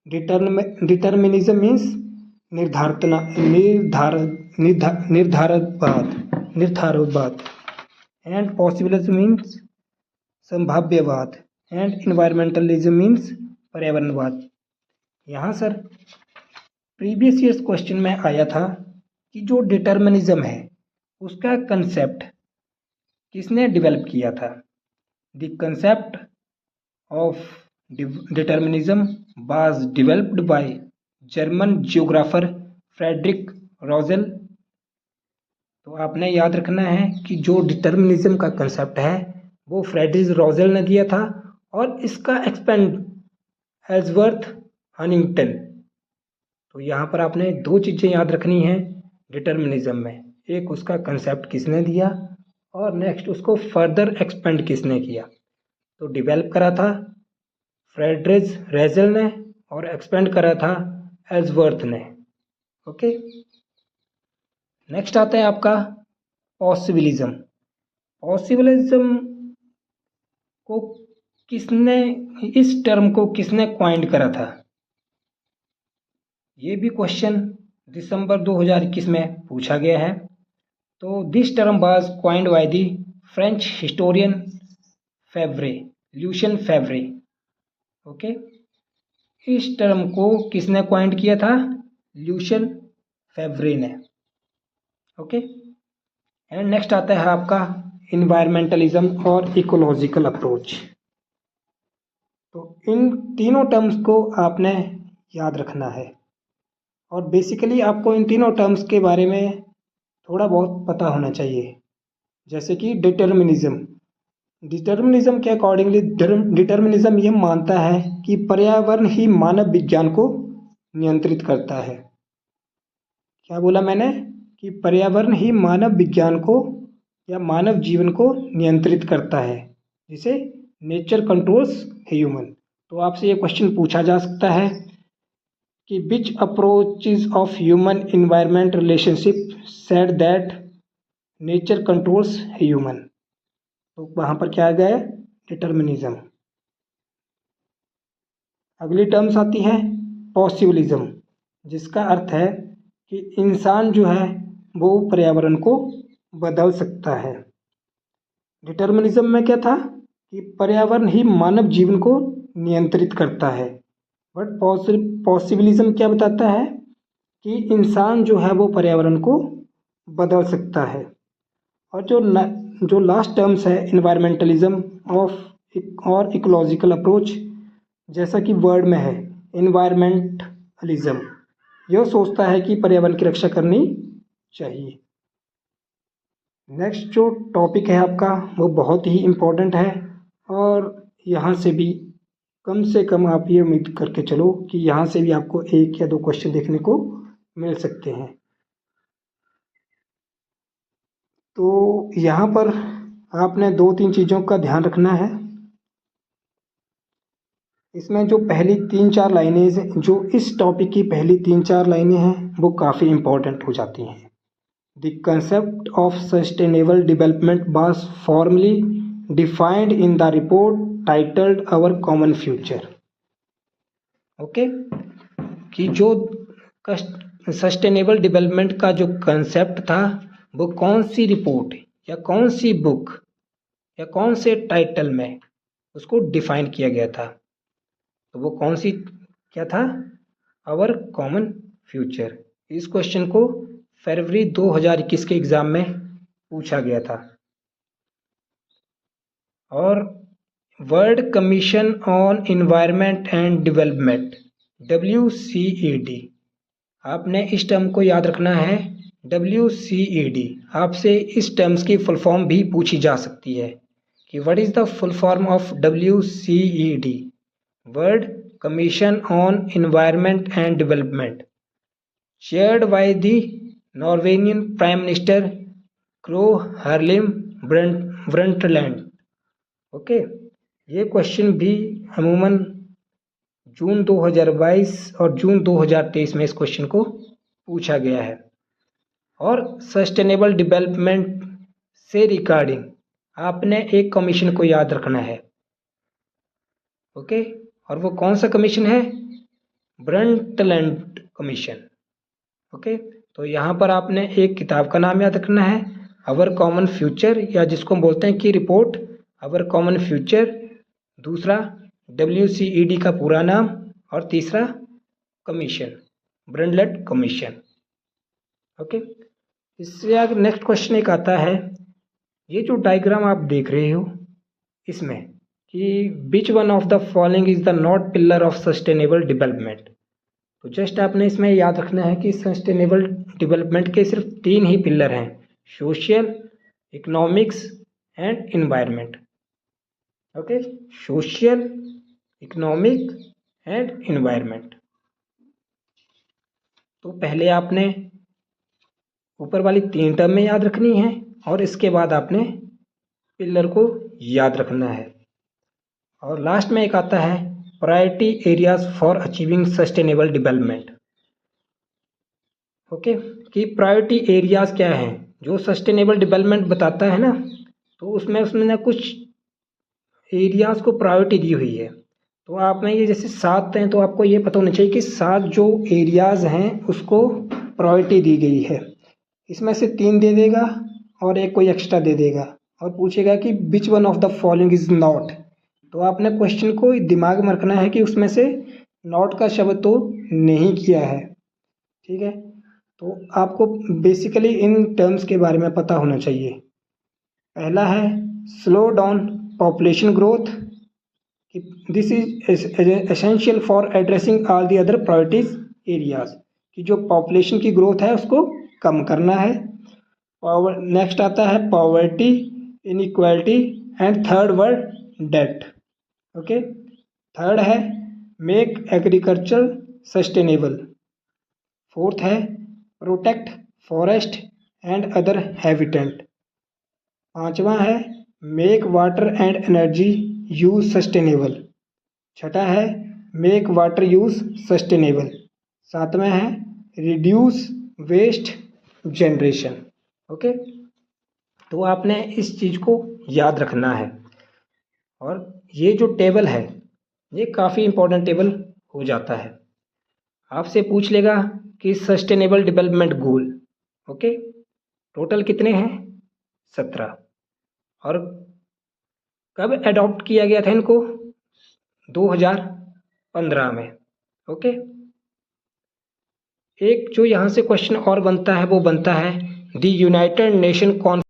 Determinism means निर्धारकवाद and possibilism means संभाव्यवाद and environmentalism means पर्यावरणवाद। यहाँ सर प्रीवियस ईयर्स क्वेश्चन में आया था कि जो डिटर्मिनिज्म है उसका कंसेप्ट किसने डेवलप किया था। The concept of determinism was developed by German geographer Friedrich Ratzel. तो आपने याद रखना है कि जो डिटर्मिनिज्म का कंसेप्ट है वो फ्रेडरिक रोजल ने दिया था और इसका एक्सपेंड एल्सवर्थ हनिंगटन। तो यहाँ पर आपने दो चीज़ें याद रखनी हैं डिटर्मिनिज्म में, एक उसका कंसेप्ट किसने दिया और नेक्स्ट उसको फर्दर एक्सपेंड किसने किया। तो डेवलप करा था फ्रेडरिक रोजल ने और एक्सपेंड करा था एल्सवर्थ ने। ओके, नेक्स्ट आता है आपका पॉसिबिलिज्म। पॉसिबिलिज्म को किसने, इस टर्म को किसने क्वाइंड करा था। ये भी क्वेश्चन दिसंबर 2021 में पूछा गया है। तो this term was coined by the French historian Febvre, Lucien Febvre. Okay, इस टर्म को किसने क्वाइंड किया था, ल्यूशियन फेवरे ने। ओके, एंड नेक्स्ट आता है आपका इन्वायरमेंटलिज्म और इकोलॉजिकल अप्रोच। तो इन तीनों टर्म्स को आपने याद रखना है और बेसिकली आपको इन तीनों टर्म्स के बारे में थोड़ा बहुत पता होना चाहिए। जैसे कि डिटर्मिनिज्म के अकॉर्डिंगली डिटर्मिनिज्म ये मानता है कि पर्यावरण ही मानव विज्ञान को नियंत्रित करता है। क्या बोला मैंने कि पर्यावरण ही मानव विज्ञान को या मानव जीवन को नियंत्रित करता है, जिसे नेचर कंट्रोल्स ह्यूमन। तो आपसे ये क्वेश्चन पूछा जा सकता है कि which approaches of human environment relationship said that nature controls human. तो वहाँ पर क्या आ गया, डिटर्मिनिज्म। अगली टर्म्स आती है पॉसिबिलिज्म, जिसका अर्थ है कि इंसान जो है वो पर्यावरण को बदल सकता है। डिटर्मिनिज्म में क्या था कि पर्यावरण ही मानव जीवन को नियंत्रित करता है, बट पॉसिबिलिज्म क्या बताता है कि इंसान जो है वो पर्यावरण को बदल सकता है। और जो लास्ट टर्म्स है इन्वायरमेंटलिज्म और इकोलॉजिकल अप्रोच, जैसा कि वर्ड में है इन्वायरमेंटलिज्म, यह सोचता है कि पर्यावरण की रक्षा करनी चाहिए। नेक्स्ट जो टॉपिक है आपका वो बहुत ही इम्पोर्टेंट है और यहाँ से भी कम से कम आप ये उम्मीद करके चलो कि यहाँ से भी आपको एक या दो क्वेश्चन देखने को मिल सकते हैं। तो यहाँ पर आपने दो तीन चीज़ों का ध्यान रखना है। इसमें जो पहली 3-4 लाइनें, जो इस टॉपिक की पहली 3-4 लाइनें हैं वो काफ़ी इम्पोर्टेंट हो जाती हैं। The concept of sustainable development was formally defined in the report titled our common future. Okay, कि जो सस्टेनेबल डेवलपमेंट का जो कंसेप्ट था वो कौन सी रिपोर्ट या कौन सी बुक या कौन से टाइटल में उसको डिफाइन किया गया था। तो वो कौन सी क्या था, आवर कॉमन फ्यूचर। इस क्वेश्चन को फरवरी 2021 के एग्जाम में पूछा गया था। और world commission on environment and development, WCED, आपने इस टर्म को याद रखना है। WCED, आपसे इस टर्म्स की फुल फॉर्म भी पूछी जा सकती है कि what is the full form of WCED, world commission on environment and development, chaired by the Norwegian prime minister Gro Harlem Brundtland. Okay, ये क्वेश्चन भी अमूमन जून 2022 और जून 2023 में इस क्वेश्चन को पूछा गया है। और सस्टेनेबल डेवलपमेंट से रिगार्डिंग आपने एक कमीशन को याद रखना है। ओके, और वो कौन सा कमीशन है, ब्रंटलैंड कमीशन। ओके, तो यहाँ पर आपने एक किताब का नाम याद रखना है, अवर कॉमन फ्यूचर, या जिसको हम बोलते हैं कि रिपोर्ट अवर कॉमन फ्यूचर। दूसरा WCED का पूरा नाम, और तीसरा कमीशन, ब्रंटलैंड कमीशन। ओके, इससे आगे नेक्स्ट क्वेश्चन एक आता है, ये जो डायग्राम आप देख रहे हो इसमें कि which one of the following is the not pillar of sustainable development. तो जस्ट आपने इसमें याद रखना है कि सस्टेनेबल डेवलपमेंट के सिर्फ 3 ही पिलर हैं, social, economics and environment. Okay, social, economic and environment. तो पहले आपने ऊपर वाली 3 टर्म में याद रखनी है, और इसके बाद आपने पिलर को याद रखना है। और लास्ट में एक आता है priority areas for achieving sustainable development. Okay, कि प्रायोरिटी एरियाज क्या हैं, जो सस्टेनेबल डेवलपमेंट बताता है ना, तो उसमें ना कुछ एरियाज को प्रायोरिटी दी हुई है। तो आप में ये जैसे 7 हैं, तो आपको ये पता होना चाहिए कि 7 जो एरियाज हैं उसको प्रायोरिटी दी गई है। इसमें से 3 दे देगा और एक कोई एक्स्ट्रा दे देगा, और पूछेगा कि which one of the following is not. तो आपने क्वेश्चन को दिमाग में रखना है कि उसमें से नॉट का शब्द तो नहीं किया है। ठीक है, तो आपको बेसिकली इन टर्म्स के बारे में पता होना चाहिए। पहला है slow down population growth, this is essential for addressing all the other priorities areas, कि जो पॉपुलेशन की ग्रोथ है उसको कम करना है। नेक्स्ट आता है poverty, inequality and third world debt. Okay, third है मेक एग्रीकल्चर सस्टेनेबल। फोर्थ है protect forest and other habitat. 5वां है make water and energy use sustainable. 6ठा है मेक वाटर यूज सस्टेनेबल। 7वां है रिड्यूस वेस्ट जनरेशन। ओके, तो आपने इस चीज़ को याद रखना है। और ये जो टेबल है ये काफ़ी इंपॉर्टेंट टेबल हो जाता है। आपसे पूछ लेगा कि sustainable development goal, okay, total कितने हैं? 17। और कब अडॉप्ट किया गया था इनको? 2015 में। ओके, एक जो यहाँ से क्वेश्चन और बनता है वो बनता है द यूनाइटेड नेशन